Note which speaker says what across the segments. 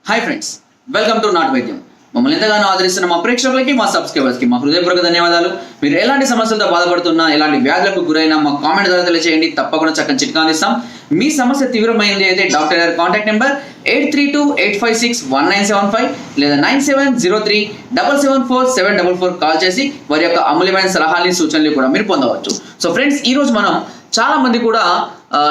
Speaker 1: Hi friends, welcome to not వైద్యం. మమ్మల్ని ఎంతగానో ఆదరిస్తున్న మా ప్రేక్షకులకి, మా సబ్స్క్రైబర్స్కి మా హృదయపూర్వక ధన్యవాదాలు. మీరు ఎలాంటి సమస్యలతో బాధపడుతున్నా, ఎలాంటి వ్యాధులకు గురైనా మా కామెంట్ ద్వారా తెలియజేయండి. తప్పకుండా చక్కని చిట్కాలు ఇస్తాం. మీ సమస్య తీవ్రమైంది అయితే డాక్టర్ గారి కాంటాక్ట్ నెంబర్ 8328561975 లేదా 9703774744 కాల్ చేసి వారి యొక్క అమూల్యమైన సలహాలని, సూచనలు కూడా మీరు పొందవచ్చు. సో ఫ్రెండ్స్, ఈ రోజు మనం చాలా మంది కూడా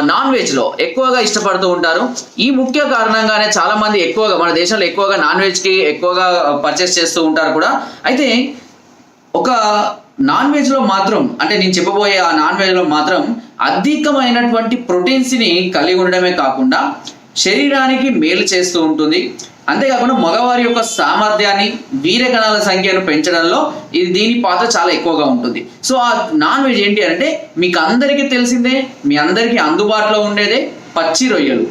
Speaker 1: నాన్ వెజ్ లో ఎక్కువగా ఇష్టపడుతూ ఉంటారు. ఈ ముఖ్య కారణంగానే చాలా మంది ఎక్కువగా మన దేశంలో ఎక్కువగా నాన్ వెజ్ కి ఎక్కువగా పర్చేస్ చేస్తూ ఉంటారు కూడా. అయితే ఒక నాన్ వెజ్ లో మాత్రం, అంటే నేను చెప్పబోయే ఆ నాన్ వెజ్ లో మాత్రం అధికమైనటువంటి ప్రోటీన్స్ ని కలిగి ఉండడమే కాకుండా శరీరానికి మేలు చేస్తూ ఉంటుంది. అంతేకాకుండా మగవారి యొక్క సామర్థ్యాన్ని, వీర్యకణాల సంఖ్యను పెంచడంలో దీని పాత్ర చాలా ఎక్కువగా ఉంటుంది. సో ఆ నాన్ వెజ్ ఏంటి అంటే మీకు అందరికీ తెలిసిందే, మీ అందరికీ అందుబాటులో ఉండేదే పచ్చి రొయ్యలు.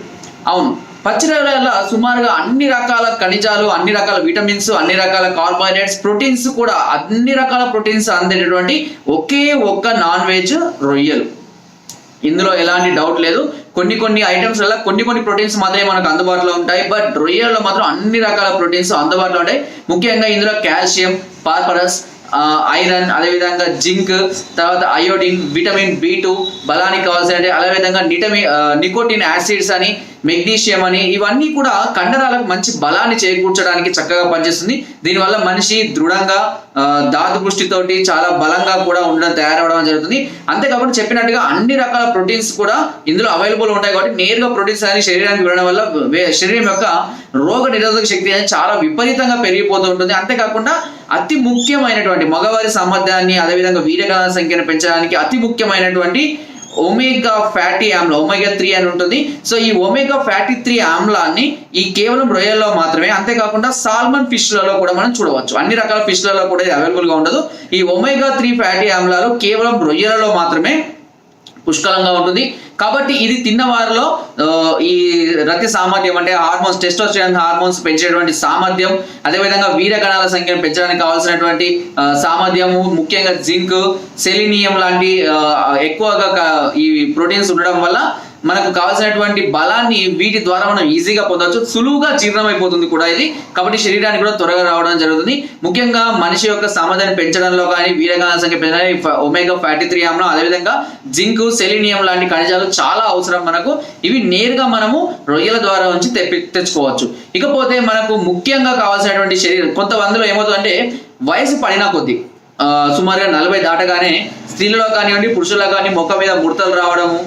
Speaker 1: అవును, పచ్చి రొయ్యల సుమారుగా అన్ని రకాల ఖనిజాలు, అన్ని రకాల విటమిన్స్, అన్ని రకాల కార్బోహైడ్రేట్స్, ప్రోటీన్స్ కూడా అన్ని రకాల ప్రోటీన్స్ అందేటటువంటి ఒకే ఒక్క నాన్ వెజ్ రొయ్యలు. ఇందులో ఎలాంటి డౌట్ లేదు. కొన్ని ఐటమ్స్ వల్ల కొన్ని ప్రోటీన్స్ మాత్రమే మనకు అందుబాటులో ఉంటాయి. బట్ రొయ్యల్లో మాత్రం అన్ని రకాల ప్రోటీన్స్ అందుబాటులో ఉంటాయి. ముఖ్యంగా ఇందులో కాల్షియం, ఫాస్ఫరస్, ఐరన్, అదేవిధంగా జింక్, తర్వాత అయోడిన్, విటమిన్ B2 బలానికి కావాల్సిన, అదేవిధంగా నికోటిన్ యాసిడ్స్ అని, మెగ్నీషియం అని, ఇవన్నీ కూడా కండరాలకు మంచి బలాన్ని చేకూర్చడానికి చక్కగా పనిచేస్తుంది. దీనివల్ల మనిషి దృఢంగా, ధాతు పుష్టితోటి చాలా బలంగా కూడా తయారవడం జరుగుతుంది. అంతేకాకుండా చెప్పినట్టుగా అన్ని రకాల ప్రోటీన్స్ కూడా ఇందులో అవైలబుల్ ఉంటాయి. కాబట్టి నేరుగా ప్రోటీన్స్ అనేది శరీరానికి వెళ్ళడం వల్ల శరీరం యొక్క రోగ నిరోధక శక్తి అనేది చాలా విపరీతంగా పెరిగిపోతూ ఉంటుంది. అంతేకాకుండా అతి ముఖ్యమైనటువంటి మగవారి సామర్థ్యాన్ని, అదేవిధంగా వీర్యకణాల సంఖ్యను పెంచడానికి అతి ముఖ్యమైనటువంటి ఒమేగా ఫ్యాటీ ఆమ్ల, ఒమేగా 3 అని ఉంటుంది. సో ఈ ఒమేగా ఫ్యాటీ 3 ఆమ్లాన్ని ఈ కేవలం రొయ్యల్లో మాత్రమే, అంతేకాకుండా సాల్మన్ ఫిష్లలో కూడా మనం చూడవచ్చు. అన్ని రకాల ఫిష్లలో కూడా ఇది అవైలబుల్ గా ఉండదు. ఈ ఒమేగా 3 ఫ్యాటీ ఆమ్లాలు కేవలం రొయ్యలలో మాత్రమే పుష్కలంగా ఉంటుంది. కాబట్టి ఇది తిన్న వారిలో ఈ రక్త సామర్థ్యం, అంటే హార్మోన్స్, టెస్టోస్టెరాన్ హార్మోన్స్ పెంచేటువంటి సామర్థ్యం, అదేవిధంగా వీర్యకణాల సంఖ్యను పెంచడానికి కావాల్సినటువంటి సామర్థ్యము, ముఖ్యంగా జింక్, సెలీనియం లాంటి ఎక్కువగా ఈ ప్రోటీన్స్ ఉండడం వల్ల మనకు కావాల్సినటువంటి బలాన్ని వీటి ద్వారా మనం ఈజీగా పొందవచ్చు. సులువుగా జీర్ణమైపోతుంది కూడా ఇది. కాబట్టి శరీరానికి కూడా త్వరగా రావడం జరుగుతుంది. ముఖ్యంగా మనిషి యొక్క సామర్థ్యాన్ని పెంచడంలో కానీ, వీర్యకణాల సంఖ్య పెంచడానికి ఒమేగా ఫ్యాటీ 3 ఆమ్లం, అదేవిధంగా జింక్, సెలీనియం లాంటి ఖనిజాలు చాలా అవసరం మనకు. ఇవి నేరుగా మనము రొయ్యల ద్వారా నుంచి తెచ్చుకోవచ్చు. ఇకపోతే మనకు ముఖ్యంగా కావాల్సినటువంటి శరీరం, కొంతమందిలో ఏమవుతుందంటే వయసు పడిన కొద్దీ సుమారుగా 40 దాటగానే స్త్రీలలో కానివ్వండి, పురుషుల్లో కానీ ముఖం మీద ముడతలు రావడము,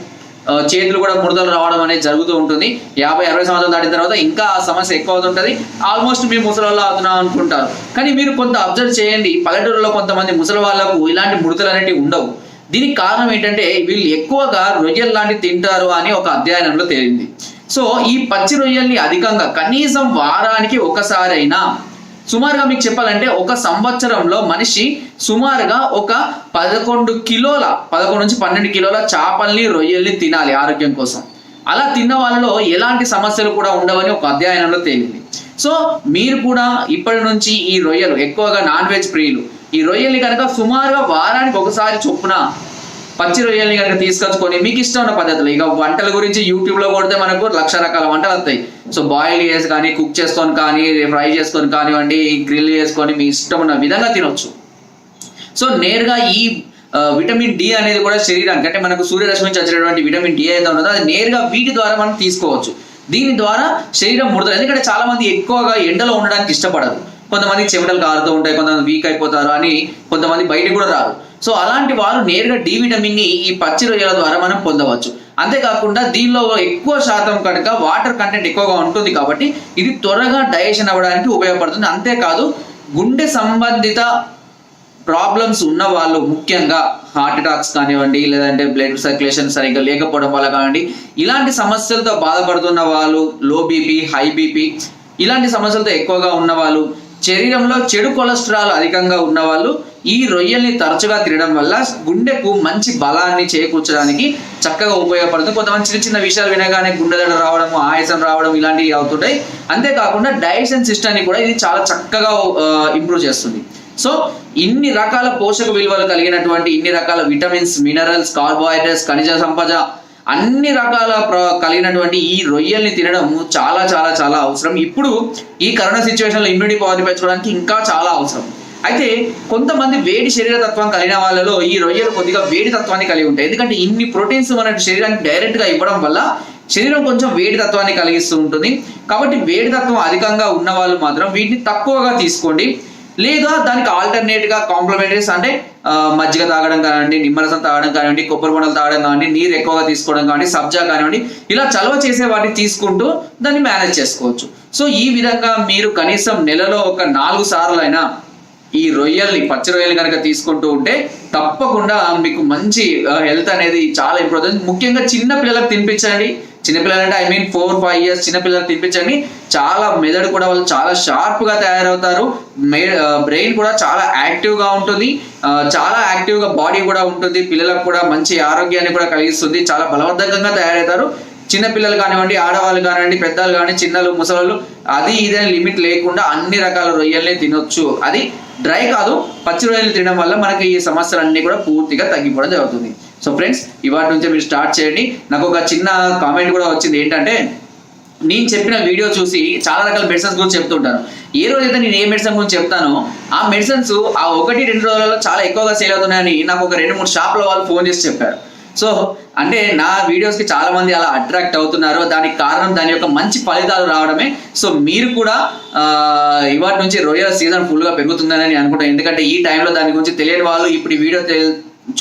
Speaker 1: చేతులు కూడా ముడతలు రావడం అనేది జరుగుతూ ఉంటుంది. 50-60 సంవత్సరాలు దాటిన తర్వాత ఇంకా ఆ సమస్య ఎక్కువ అవుతుంటుంది. ఆల్మోస్ట్ మీ ముసలివాళ్ళు అవుతున్నాం అనుకుంటారు. కానీ మీరు కొంత అబ్జర్వ్ చేయండి, పల్లెటూరులో కొంతమంది ముసలి వాళ్ళకు ఇలాంటి ముడతలు అనేవి ఉండవు. దీనికి కారణం ఏంటంటే వీళ్ళు ఎక్కువగా రొయ్యలు లాంటివి తింటారు అని ఒక అధ్యయనంలో తేలింది. సో ఈ పచ్చి రొయ్యల్ని అధికంగా కనీసం వారానికి ఒకసారైనా, సుమారుగా మీకు చెప్పాలంటే ఒక సంవత్సరంలో మనిషి సుమారుగా ఒక 11 నుంచి 12 కిలోల చేపల్ని, రొయ్యల్ని తినాలి ఆరోగ్యం కోసం. అలా తిన్న వాళ్ళలో ఎలాంటి సమస్యలు కూడా ఉండవని ఒక అధ్యయనంలో తేలింది. సో మీరు కూడా ఇప్పటి నుంచి ఈ రొయ్యలు, ఎక్కువగా నాన్ వెజ్ ప్రియులు, ఈ రొయ్యల్ని కనుక సుమారుగా వారానికి ఒకసారి చొప్పున పచ్చి రొయ్యల్ని కనుక తీసుకొచ్చుకొని మీకు ఇష్టం ఉన్న పద్ధతులు, ఇక వంటల గురించి యూట్యూబ్లో కొడితే మనకు 1,00,000 రకాల వంటలు వస్తాయి. సో బాయిల్ చేసి కానీ, కుక్ చేసుకొని కానీ, ఫ్రై చేసుకొని కానివ్వండి, గ్రిల్ చేసుకొని మీ ఇష్టం ఉన్న విధంగా తినొచ్చు. సో నేరుగా ఈ విటమిన్ D అనేది కూడా శరీరానికి, అంటే మనకు సూర్యరశ్మి నుంచి వచ్చేటువంటి విటమిన్ D అయితే ఉంటుందో అది నేరుగా వీటి ద్వారా మనం తీసుకోవచ్చు. దీని ద్వారా శరీరం ముడతలు, ఎందుకంటే చాలా మంది ఎక్కువగా ఎండలో ఉండడానికి ఇష్టపడరు. కొంతమంది చెమటలు కారుతూ ఉంటాయి, కొంతమంది వీక్ అయిపోతారు అని కొంతమంది బయటకు కూడా రారు. సో అలాంటి వారు నేరుగా D విటమిన్ ని ఈ పచ్చి రొయ్యల ద్వారా మనం పొందవచ్చు. అంతేకాకుండా దీనిలో ఎక్కువ శాతం కనుక వాటర్ కంటెంట్ ఎక్కువగా ఉంటుంది కాబట్టి ఇది త్వరగా డైజెషన్ అవ్వడానికి ఉపయోగపడుతుంది. అంతేకాదు గుండె సంబంధిత ప్రాబ్లమ్స్ ఉన్న వాళ్ళు, ముఖ్యంగా హార్ట్ అటాక్స్ కానివ్వండి, లేదంటే బ్లడ్ సర్క్యులేషన్ సరిగ్గా లేకపోవడం వల్ల కానివ్వండి, ఇలాంటి సమస్యలతో బాధపడుతున్న వాళ్ళు, లో బీపీ, హై బీపీ ఇలాంటి సమస్యలతో ఎక్కువగా ఉన్న వాళ్ళు, శరీరంలో చెడు కొలెస్ట్రాల్ అధికంగా ఉన్న వాళ్ళు ఈ రొయ్యల్ని తరచుగా తినడం వల్ల గుండెకు మంచి బలాన్ని చేకూర్చడానికి చక్కగా ఉపయోగపడుతుంది. కొంతమంది చిన్న విషయాలు వినగానే గుండెదడ రావడం, ఆయాసం రావడం ఇలాంటివి అవుతుంటాయి. అంతేకాకుండా డైజెషన్ సిస్టమ్ని కూడా ఇది చాలా చక్కగా ఇంప్రూవ్ చేస్తుంది. సో ఇన్ని రకాల పోషక విలువలు కలిగినటువంటి, ఇన్ని రకాల విటమిన్స్, మినరల్స్, కార్బోహైడ్రేట్స్, ఖనిజ సంపద, అన్ని రకాల కలిగినటువంటి ఈ రొయ్యల్ని తినడం చాలా చాలా చాలా అవసరం. ఇప్పుడు ఈ కరోనా సిచ్యువేషన్లో ఇమ్యూనిటీ పవర్ని పెంచుకోవడానికి ఇంకా చాలా అవసరం. అయితే కొంతమంది వేడి శరీర తత్వం కలిగిన వాళ్ళలో ఈ రొయ్యలు కొద్దిగా వేడి తత్వాన్ని కలిగి ఉంటాయి. ఎందుకంటే ఇన్ని ప్రోటీన్స్ మన శరీరానికి డైరెక్ట్ గా ఇవ్వడం వల్ల శరీరం కొంచెం వేడి తత్వాన్ని కలిగిస్తూ ఉంటుంది. కాబట్టి వేడి తత్వం అధికంగా ఉన్న వాళ్ళు మాత్రం వీటిని తక్కువగా తీసుకోండి. లేదా దానికి ఆల్టర్నేట్ గా కాంప్లిమెంటరీస్ అంటే మజ్జిగ తాగడం కానివ్వండి, నిమ్మరసం తాగడం కానివ్వండి, కొబ్బరి బొండలు తాగడం కానివ్వండి, నీరు ఎక్కువగా తీసుకోవడం కానివ్వండి, సబ్జా కానివ్వండి, ఇలా చలవ చేసే వాటిని తీసుకుంటూ దాన్ని మేనేజ్ చేసుకోవచ్చు. సో ఈ విధంగా మీరు కనీసం నెలలో ఒక 4 సార్లు అయినా ఈ రొయ్యల్ని, పచ్చి రొయ్యలు కనుక తీసుకుంటూ ఉంటే తప్పకుండా మీకు మంచి హెల్త్ అనేది చాలా ఇంప్రూవ్ అవుతుంది. ముఖ్యంగా చిన్న పిల్లలకు తినిపించండి. చిన్నపిల్లలు అంటే 4-5 ఇయర్స్ చిన్నపిల్లలకు తినిపించండి. చాలా మెదడు కూడా వాళ్ళు చాలా షార్ప్ గా తయారవుతారు. బ్రెయిన్ కూడా చాలా యాక్టివ్ గా ఉంటుంది. చాలా యాక్టివ్ గా బాడీ కూడా ఉంటుంది. పిల్లలకు కూడా మంచి ఆరోగ్యాన్ని కూడా కలిగిస్తుంది. చాలా బలవర్ధకంగా తయారవుతారు. చిన్నపిల్లలు కానివ్వండి, ఆడవాళ్ళు కానివ్వండి, పెద్దలు కానీ, చిన్నలు ముసలు, అది ఇదే లిమిట్ లేకుండా అన్ని రకాల రొయ్యల్ని తినొచ్చు. అది డ్రై కాదు, పచ్చి రొయ్యలు తినడం వల్ల మనకి ఈ సమస్యలన్నీ కూడా పూర్తిగా తగ్గిపోవడం జరుగుతుంది. సో ఫ్రెండ్స్, ఇవాటి నుంచే మీరు స్టార్ట్ చేయండి. నాకు ఒక చిన్న కామెంట్ కూడా వచ్చింది. ఏంటంటే, నేను చెప్పిన వీడియో చూసి చాలా రకాల మెడిసిన్స్ గురించి చెప్తుంటాను. ఏ రోజైతే నేను ఏ మెడిసిన్ గురించి చెప్తానో ఆ మెడిసిన్స్ ఆ 1-2 రోజులలో చాలా ఎక్కువగా సేల్ అవుతున్నాయని నాకు ఒక 2-3 షాప్ల వాళ్ళు ఫోన్ చేసి చెప్పారు. సో అంటే నా వీడియోస్ కి చాలా మంది అలా అట్రాక్ట్ అవుతున్నారు. దానికి కారణం దాని యొక్క మంచి ఫలితాలు రావడమే. సో మీరు కూడా ఇవాటి నుంచి రొయ్యల సీజన్ ఫుల్ గా పెరుగుతుందని నేను అనుకుంటాను. ఎందుకంటే ఈ టైంలో దాని గురించి తెలియని వాళ్ళు ఇప్పుడు ఈ వీడియో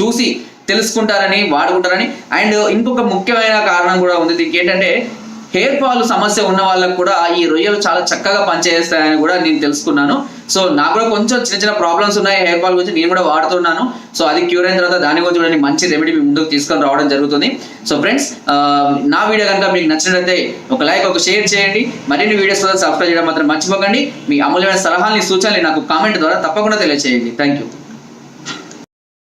Speaker 1: చూసి తెలుసుకుంటారని, వాడుకుంటారని. అండ్ ఇంకొక ముఖ్యమైన కారణం కూడా ఉంది దీనికి. ఏంటంటే, హెయిర్ ఫాల్ సమస్య ఉన్న వాళ్ళకు కూడా ఈ రొయ్యలు చాలా చక్కగా పనిచేస్తాయని కూడా నేను తెలుసుకున్నాను. సో నాకు కూడా కొంచెం చిన్న చిన్న ప్రాబ్లమ్స్ ఉన్నాయి హెయిర్ ఫాల్ గురించి, నేను కూడా వాడుతున్నాను. సో అది క్యూర్ అయిన తర్వాత దాని గురించి కూడా మంచి రెమెడీ మీ ముందుకు తీసుకొని రావడం జరుగుతుంది. సో ఫ్రెండ్స్, నా వీడియో కనుక మీకు నచ్చినట్లయితే ఒక లైక్, ఒక షేర్ చేయండి. మరిన్ని వీడియోస్ కోసం సబ్స్క్రైబ్ చేయడం మాత్రం మర్చిపోకండి. మీ అమూల్యమైన సలహాలని, సూచనలు నాకు కామెంట్ ద్వారా తప్పకుండా తెలియజేయండి. Thank you.